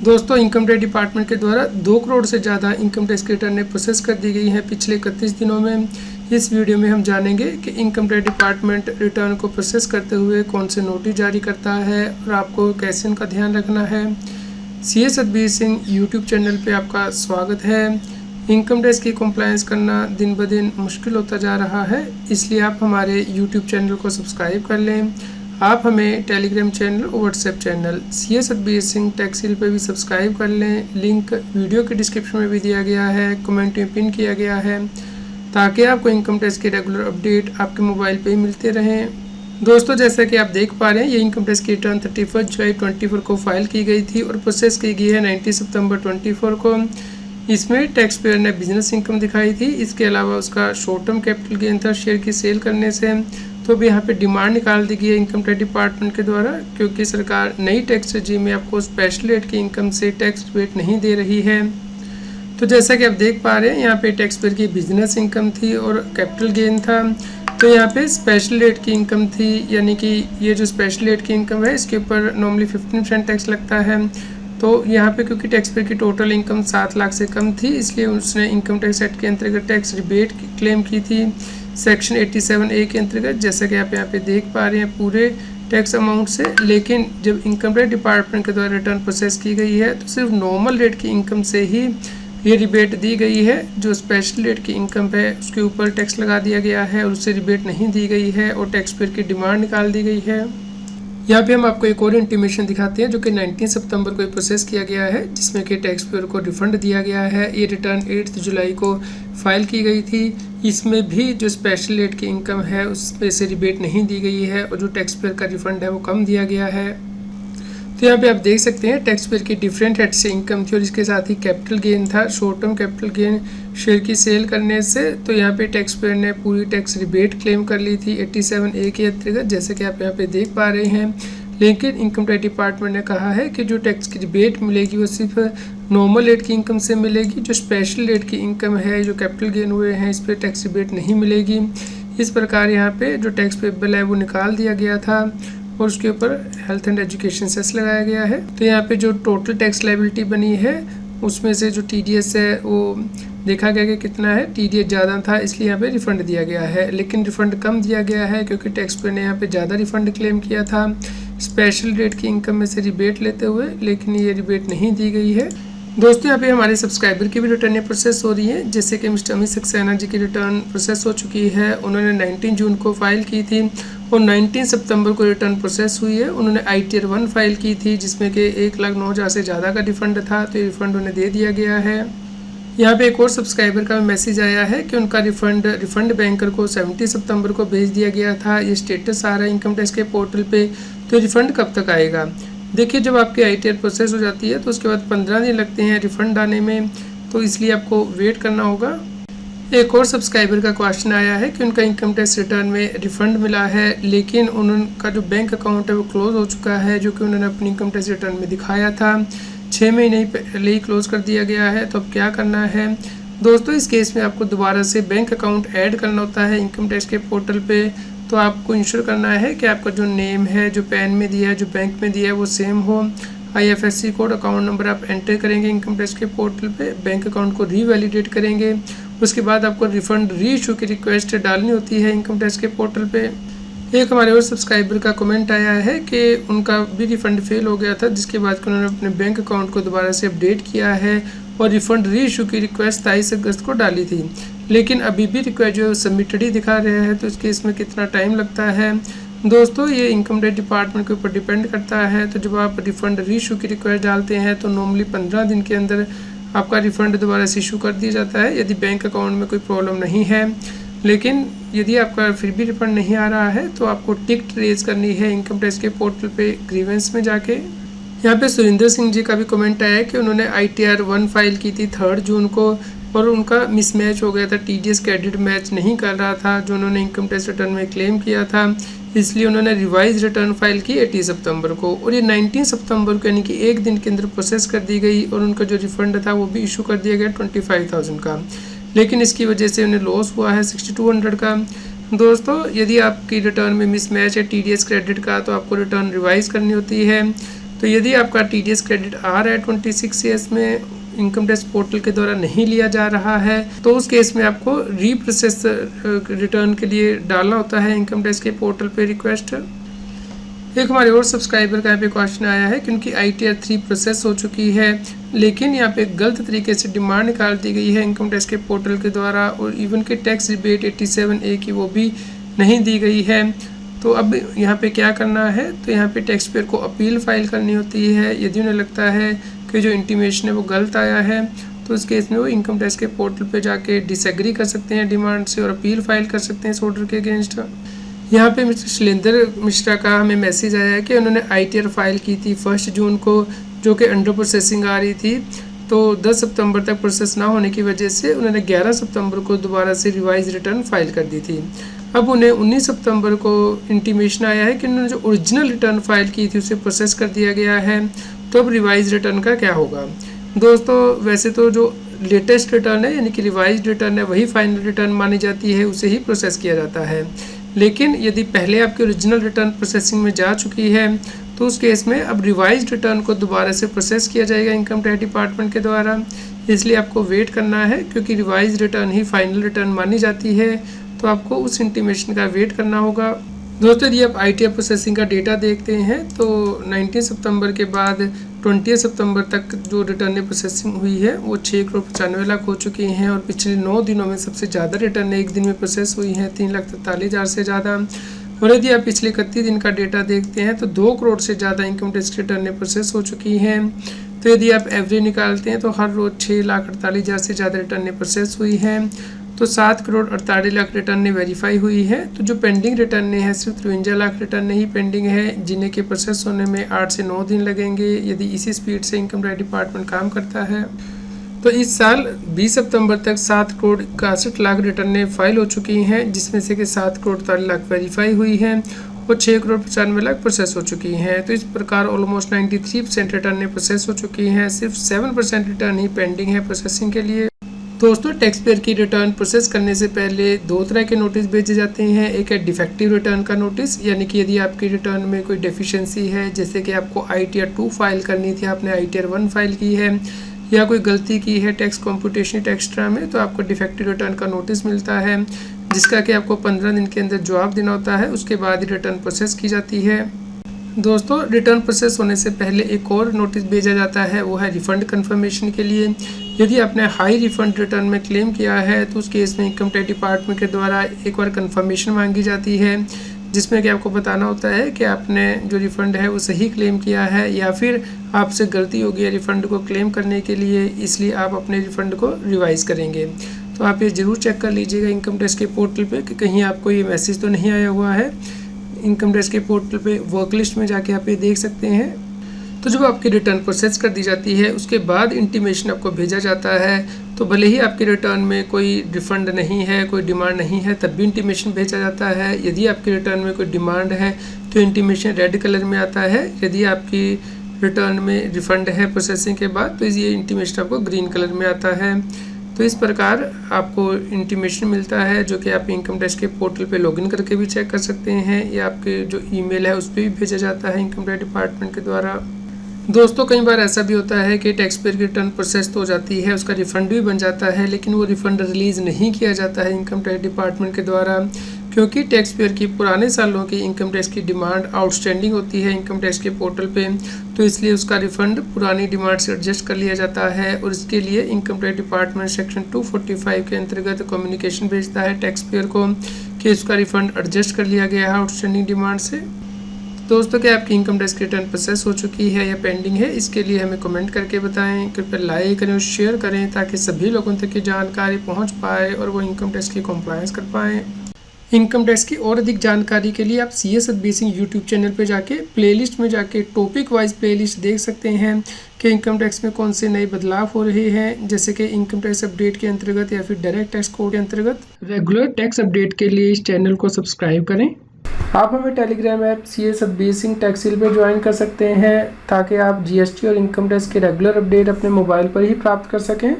दोस्तों, income tax department के द्वारा 2 करोड़ से ज़्यादा इनकम टैक्स की रिटर्नें प्रोसेस कर दी गई हैं पिछले 31 दिनों में। इस वीडियो में हम जानेंगे कि इनकम टैक्स डिपार्टमेंट रिटर्न को प्रोसेस करते हुए कौन से नोटिस जारी करता है और आपको कैसे इनका ध्यान रखना है। CA Satbir Singh YouTube channel पे आपका स्वागत है। इनकम टैक्स की कंप्लायंस करना दिन ब दिन मुश्किल होता जा रहा है, इसलिए आप हमारे यूट्यूब चैनल को सब्सक्राइब कर लें। आप हमें टेलीग्राम चैनल और WhatsApp channel CA Satbir Singh tax hill पर भी सब्सक्राइब कर लें। लिंक वीडियो के डिस्क्रिप्शन में भी दिया गया है, कमेंट में पिन किया गया है, ताकि आपको इनकम टैक्स के रेगुलर अपडेट आपके मोबाइल पे ही मिलते रहें। दोस्तों, जैसा कि आप देख पा रहे हैं, ये इनकम टैक्स की रिटर्न 31 जुलाई 24 को फाइल की गई थी और प्रोसेस की गई है 19 सितंबर 24 को। इसमें टैक्स पेयर ने बिजनेस इनकम दिखाई थी, इसके अलावा उसका शॉर्ट टर्म कैपिटल गेन था शेयर की सेल करने से। तो भी यहाँ पे डिमांड निकाल दी गई है इनकम टैक्स डिपार्टमेंट के द्वारा, क्योंकि सरकार नई टैक्स रजीम में आपको स्पेशल रेट की इनकम से टैक्स रिबेट नहीं दे रही है। तो जैसा कि आप देख पा रहे हैं, यहाँ पे टैक्स पेयर की बिजनेस इनकम थी और कैपिटल गेन था। तो यहाँ पे स्पेशल रेट की इनकम थी, यानी कि ये जो स्पेशल रेट की इनकम है इसके ऊपर नॉर्मली 15% टैक्स लगता है। तो यहाँ पे क्योंकि टैक्स पेयर की टोटल इनकम 7 लाख से कम थी, इसलिए उसने इनकम टैक्स एक्ट के अंतर्गत टैक्स रिबेट क्लेम की थी सेक्शन 87A के अंतर्गत, जैसा कि आप यहाँ पे देख पा रहे हैं पूरे टैक्स अमाउंट से। लेकिन जब इनकम टैक्स डिपार्टमेंट के द्वारा रिटर्न प्रोसेस की गई है तो सिर्फ नॉर्मल रेट की इनकम से ही ये रिबेट दी गई है। जो स्पेशल रेट की इनकम है उसके ऊपर टैक्स लगा दिया गया है और उससे रिबेट नहीं दी गई है और टैक्स पेयर की डिमांड निकाल दी गई है। यहाँ पे हम आपको एक और इंटीमेशन दिखाते हैं जो कि 19 सितंबर को प्रोसेस किया गया है, जिसमें कि टैक्स पेयर को रिफंड दिया गया है। ये रिटर्न 8 जुलाई को फाइल की गई थी। इसमें भी जो स्पेशल रेट की इनकम है उसमें से रिबेट नहीं दी गई है और जो टैक्स पेयर का रिफंड है वो कम दिया गया है। तो यहाँ पे आप देख सकते हैं टैक्स पेयर की डिफरेंट हेड से इनकम थी और इसके साथ ही कैपिटल गेन था, short term capital gain share की सेल करने से। तो यहाँ पे टैक्स पेयर ने पूरी टैक्स रिबेट क्लेम कर ली थी 87A के अंतर्गत, जैसे कि आप यहाँ पे देख पा रहे हैं। लेकिन इनकम टैक्स डिपार्टमेंट ने कहा है कि जो टैक्स की रिबेट मिलेगी वो सिर्फ नॉर्मल रेट की इनकम से मिलेगी। जो स्पेशल रेट की इनकम है, जो कैपिटल गेन हुए हैं, इस पर टैक्स रिबेट नहीं मिलेगी। इस प्रकार यहाँ पे जो टैक्स पेबल है वो निकाल दिया गया था और उसके ऊपर हेल्थ एंड एजुकेशन सेस लगाया गया है। तो यहाँ पे जो टोटल टैक्स लायबिलिटी बनी है उसमें से जो TDS है वो देखा गया कि कितना है, TDS ज़्यादा था इसलिए यहाँ पे रिफ़ंड दिया गया है। लेकिन रिफ़ंड कम दिया गया है क्योंकि टैक्स पेयर ने यहाँ पे ज़्यादा रिफ़ंड क्लेम किया था स्पेशल रेट की इनकम में से रिबेट लेते हुए, लेकिन ये रिबेट नहीं दी गई है। दोस्तों, यहाँ पे हमारे सब्सक्राइबर की भी रिटर्न प्रोसेस हो रही है, जैसे कि मिस्टर अमित सक्सेना जी की रिटर्न प्रोसेस हो चुकी है। उन्होंने 19 जून को फाइल की थी और 19 सितंबर को रिटर्न प्रोसेस हुई है। उन्होंने ITR 1 फाइल की थी जिसमें कि 1,09,000 से ज़्यादा का रिफंड था, तो ये रिफंड उन्हें दे दिया गया है। यहाँ पे एक और सब्सक्राइबर का मैसेज आया है कि उनका रिफंड बैंकर को 17 सितंबर को भेज दिया गया था। ये स्टेटस आ रहा है इनकम टैक्स के पोर्टल पे। तो रिफंड कब तक आएगा? देखिए, जब आपकी ITR प्रोसेस हो जाती है तो उसके बाद 15 दिन लगते हैं रिफंड आने में, तो इसलिए आपको वेट करना होगा। एक और सब्सक्राइबर का क्वेश्चन आया है कि उनका इनकम टैक्स रिटर्न में रिफंड मिला है, लेकिन उनका जो बैंक अकाउंट है वो क्लोज हो चुका है, जो कि उन्होंने अपनी इनकम टैक्स रिटर्न में दिखाया था। 6 महीने पहले ही क्लोज कर दिया गया है। तो अब क्या करना है दोस्तों? इस केस में आपको दोबारा से बैंक अकाउंट ऐड करना होता है इनकम टैक्स के पोर्टल पे। तो आपको इंश्योर करना है कि आपका जो नेम है, जो पैन में दिया है, जो बैंक में दिया है वो सेम हो। IFSC कोड, अकाउंट नंबर आप एंटर करेंगे इनकम टैक्स के पोर्टल पे, बैंक अकाउंट को रीवैलिडेट करेंगे। उसके बाद आपको रिफंड रीइशू की रिक्वेस्ट डालनी होती है इनकम टैक्स के पोर्टल पे। एक हमारे और सब्सक्राइबर का कमेंट आया है कि उनका भी रिफंड फेल हो गया था, जिसके बाद उन्होंने अपने बैंक अकाउंट को दोबारा से अपडेट किया है और रिफंड रीइशू की रिक्वेस्ट 23 अगस्त को डाली थी, लेकिन अभी भी रिक्वेस्ट जो सबमिटेड ही दिखा रहे हैं। तो इसके इसमें कितना टाइम लगता है दोस्तों, ये इनकम टैक्स डिपार्टमेंट के ऊपर डिपेंड करता है। तो जब आप रिफंड रीइशू की रिक्वेस्ट डालते हैं तो नॉर्मली 15 दिन के अंदर आपका रिफंड दोबारा से इशू कर दिया जाता है, यदि बैंक अकाउंट में कोई प्रॉब्लम नहीं है। लेकिन यदि आपका फिर भी रिफंड नहीं आ रहा है तो आपको टिकट रेज करनी है इनकम टैक्स के पोर्टल पे ग्रीवेंस में जाके। यहाँ पे सुरेंद्र सिंह जी का भी कमेंट आया है कि उन्होंने ITR 1 फाइल की थी 3 जून को और उनका मिसमैच हो गया था, TDS क्रेडिट मैच नहीं कर रहा था जो उन्होंने इनकम टैक्स रिटर्न में क्लेम किया था, इसलिए उन्होंने रिवाइज रिटर्न फाइल की 18 सितंबर को और ये 19 सितंबर को यानी कि एक दिन के अंदर प्रोसेस कर दी गई और उनका जो रिफंड था वो भी इशू कर दिया गया 25,000 का। लेकिन इसकी वजह से उन्हें लॉस हुआ है 6200 का। दोस्तों, यदि आपकी रिटर्न में मिसमैच है TDS क्रेडिट का तो आपको रिटर्न रिवाइज करनी होती है। तो तो यदि आपका TDS क्रेडिट आ रहा है 26 ईयर्स में, इनकम टैक्स पोर्टल के द्वारा नहीं लिया जा रहा है, तो उस केस में आपको रीप्रोसेस रिटर्न के लिए डालना होता है इनकम टैक्स के पोर्टल पे रिक्वेस्ट। एक हमारे और सब्सक्राइबर का यहाँ पे क्वेश्चन आया है कि उनकी ITR 3 प्रोसेस हो चुकी है, लेकिन यहाँ पे गलत तरीके से डिमांड निकाल दी गई है इनकम टैक्स के पोर्टल के द्वारा, और इवन के टैक्स रिबेट 87A की वो भी नहीं दी गई है। तो अब यहाँ पे क्या करना है, तो यहाँ पे टैक्स पेयर को अपील फाइल करनी होती है। यदि उन्हें लगता है कि जो इंटीमेशन है वो गलत आया है, तो उस केस में वो इनकम टैक्स के पोर्टल पे जाके डिसएग्री कर सकते हैं डिमांड से और अपील फाइल कर सकते हैं इस ऑर्डर के अगेंस्ट। यहाँ पे मिस्टर शैलेंद्र मिश्रा का हमें मैसेज आया है कि उन्होंने ITR फाइल की थी 1 जून को, जो कि अंडर प्रोसेसिंग आ रही थी, तो 10 सितंबर तक प्रोसेस ना होने की वजह से उन्होंने 11 सितंबर को दोबारा से रिवाइज रिटर्न फाइल कर दी थी। अब उन्हें 19 सितंबर को इंटीमेशन आया है कि उन्होंने जो ओरिजिनल रिटर्न फाइल की थी उसे प्रोसेस कर दिया गया है, तो अब रिवाइज रिटर्न का क्या होगा। दोस्तों वैसे तो जो लेटेस्ट रिटर्न है यानी कि रिवाइज रिटर्न है वही फाइनल रिटर्न मानी जाती है, उसे ही प्रोसेस किया जाता है। लेकिन यदि पहले आपकी ओरिजिनल रिटर्न प्रोसेसिंग में जा चुकी है, तो उस केस में अब रिवाइज रिटर्न को दोबारा से प्रोसेस किया जाएगा इनकम टैक्स डिपार्टमेंट के द्वारा। इसलिए आपको वेट करना है, क्योंकि रिवाइज रिटर्न ही फाइनल रिटर्न मानी जाती है, तो आपको उस इंटीमेशन का वेट करना होगा। दोस्तों यदि आप ITR प्रोसेसिंग का डेटा देखते हैं तो 19 सितंबर के बाद 20 सितंबर तक जो रिटर्न प्रोसेसिंग हुई है वो 6,95,00,000 हो चुकी हैं, और पिछले 9 दिनों में सबसे ज़्यादा रिटर्न एक दिन में प्रोसेस हुई हैं 3,43,000 से ज़्यादा। और यदि आप पिछले 31 दिन का डेटा देखते हैं तो 2 करोड़ से ज़्यादा इनकम टैक्स रिटर्न प्रोसेस हो चुकी हैं। तो यदि आप एवरेज निकालते हैं तो हर रोज़ 6,48,000 से ज़्यादा रिटर्न प्रोसेस हुई हैं, तो 7,48,00,000 रिटर्न वेरीफाई हुई है। तो जो पेंडिंग रिटर्न है सिर्फ 53 लाख रिटर्न ही पेंडिंग है, जिन्हें के प्रोसेस होने में 8 से 9 दिन लगेंगे यदि इसी स्पीड से इनकम टैक्स डिपार्टमेंट काम करता है। तो इस साल 20 सितंबर तक 7,61,00,000 रिटर्न फाइल हो चुकी हैं, जिसमें से कि 7,48,00,000 वेरीफाई हुई हैं और 6,95,00,000 प्रोसेस हो चुकी हैं। तो इस प्रकार ऑलमोस्ट 93% रिटर्न प्रोसेस हो चुकी हैं, सिर्फ 7% रिटर्न ही पेंडिंग है प्रोसेसिंग के लिए। दोस्तों टैक्स पेयर की रिटर्न प्रोसेस करने से पहले 2 तरह के नोटिस भेजे जाते हैं। एक है डिफेक्टिव रिटर्न का नोटिस, यानी कि यदि आपकी रिटर्न में कोई डेफिशिएंसी है, जैसे कि आपको ITR 2 फाइल करनी थी, आपने ITR 1 फाइल की है, या कोई गलती की है टैक्स कॉम्पुटेशन एक्स्ट्रा में, तो आपको डिफेक्टिव रिटर्न का नोटिस मिलता है, जिसका कि आपको 15 दिन के अंदर जवाब देना होता है। उसके बाद ही रिटर्न प्रोसेस की जाती है। दोस्तों रिटर्न प्रोसेस होने से पहले एक और नोटिस भेजा जाता है, वो है रिफंड कंफर्मेशन के लिए। यदि आपने हाई रिफंड रिटर्न में क्लेम किया है तो उस केस में इनकम टैक्स डिपार्टमेंट के द्वारा एक बार कंफर्मेशन मांगी जाती है, जिसमें कि आपको बताना होता है कि आपने जो रिफ़ंड है वो सही क्लेम किया है या फिर आपसे गलती हो गई है रिफ़ंड को क्लेम करने के लिए, इसलिए आप अपने रिफ़ंड को रिवाइज़ करेंगे। तो आप ये ज़रूर चेक कर लीजिएगा इनकम टैक्स के पोर्टल पे कि कहीं आपको ये मैसेज तो नहीं आया हुआ है। इनकम टैक्स के पोर्टल पे वर्क लिस्ट में जाके आप ये देख सकते हैं। तो जब आपकी रिटर्न प्रोसेस कर दी जाती है उसके बाद इंटीमेशन आपको भेजा जाता है, तो भले ही आपकी रिटर्न में कोई रिफ़ंड नहीं है, कोई डिमांड नहीं है, तब भी इंटीमेशन भेजा जाता है। यदि आपकी रिटर्न में कोई डिमांड है तो इंटीमेशन रेड कलर में आता है। यदि आपकी रिटर्न में रिफ़ंड है प्रोसेसिंग के बाद तो ये इंटीमेशन आपको ग्रीन कलर में आता है। तो इस प्रकार आपको इंटीमेशन मिलता है, जो कि आप इनकम टैक्स के पोर्टल पे लॉगिन करके भी चेक कर सकते हैं, या आपके जो ईमेल है उस पर भी भेजा जाता है इनकम टैक्स डिपार्टमेंट के द्वारा। दोस्तों कई बार ऐसा भी होता है कि टैक्स पेयर की रिटर्न प्रोसेस तो हो जाती है, उसका रिफ़ंड भी बन जाता है, लेकिन वो रिफ़ंड रिलीज़ नहीं किया जाता है इनकम टैक्स डिपार्टमेंट के द्वारा, क्योंकि टैक्स पेयर की पुराने सालों की इनकम टैक्स की डिमांड आउटस्टैंडिंग होती है इनकम टैक्स के पोर्टल पे, तो इसलिए उसका रिफ़ंड पुरानी डिमांड से एडजस्ट कर लिया जाता है। और इसके लिए इनकम टैक्स डिपार्टमेंट सेक्शन 245 के अंतर्गत कम्युनिकेशन भेजता है टैक्स पेयर को कि उसका रिफ़ंड एडजस्ट कर लिया गया है आउटस्टैंडिंग डिमांड से। दोस्तों क्या आपकी इनकम टैक्स की रिटर्न प्रोसेस हो चुकी है या पेंडिंग है, इसके लिए हमें कमेंट करके बताएं। कृपया लाइक करें और शेयर करें ताकि सभी लोगों तक ये जानकारी पहुंच पाए और वो इनकम टैक्स की कंप्लायंस कर पाएँ। इनकम टैक्स की और अधिक जानकारी के लिए आप CS सर्विसिंग यूट्यूब चैनल पे जाके प्लेलिस्ट में जाके टॉपिक वाइज प्लेलिस्ट देख सकते हैं कि इनकम टैक्स में कौन से नए बदलाव हो रहे हैं, जैसे कि इनकम टैक्स अपडेट के अंतर्गत या फिर डायरेक्ट टैक्स कोड के अंतर्गत। रेगुलर टैक्स अपडेट के लिए इस चैनल को सब्सक्राइब करें। आप हमें टेलीग्राम ऐप CS सर्विसिंग टैक्सिल पे ज्वाइन कर सकते हैं ताकि आप GST और इनकम टैक्स के रेगुलर अपडेट अपने मोबाइल पर ही प्राप्त कर सकें।